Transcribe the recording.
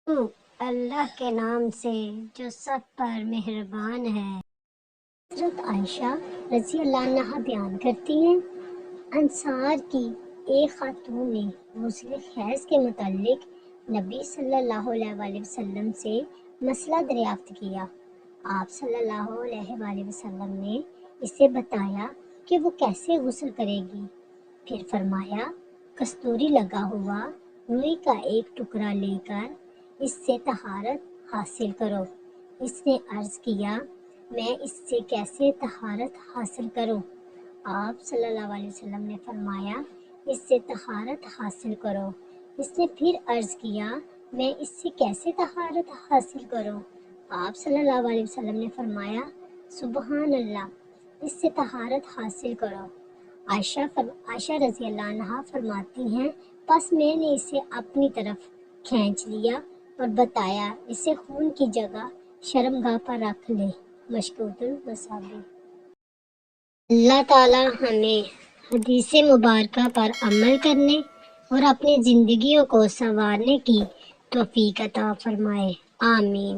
اللہ کے نام سے جو سب پر مہربان ہے۔ حضرت عائشہ رضی اللہ عنہا بیان کرتی ہیں، انصار کی ایک خاتون نے غسل خیز کے متعلق نبی صلی اللہ علیہ وآلہ وسلم سے مسئلہ دریافت کیا۔ آپ صلی اللہ علیہ وآلہ وسلم نے اسے بتایا کہ وہ کیسے غسل کرے گی، پھر فرمایا کستوری لگا ہوا روئی کا ایک ٹکڑا لے کر اس سے طہارت حاصل کرو۔ اس نے عرض کیا میں اس سے کیسے طہارت حاصل کروں؟ آپ صلی اللہ علیہ وسلم نے فرمایا اس سے طہارت حاصل کرو۔ اس نے پھر عرض کیا میں اس سے کیسے طہارت حاصل کروں؟ آپ صلی اللہ علیہ وسلم نے فرمایا سبحان اللہ، اس سے طہارت حاصل کرو۔ عائشہ رضی اللہ عنہا فرماتی ہیں پس میں نے اسے اپنی طرف کھینچ لیا اور بتایا اسے خون کی جگہ شرمگاہ پر رکھ لے۔ مشکوۃ المصابیح۔ اللہ تعالی ہمیں حدیث مبارکہ پر عمل کرنے اور اپنی زندگیوں کو سنوارنے کی توفیق عطا فرمائے، آمین۔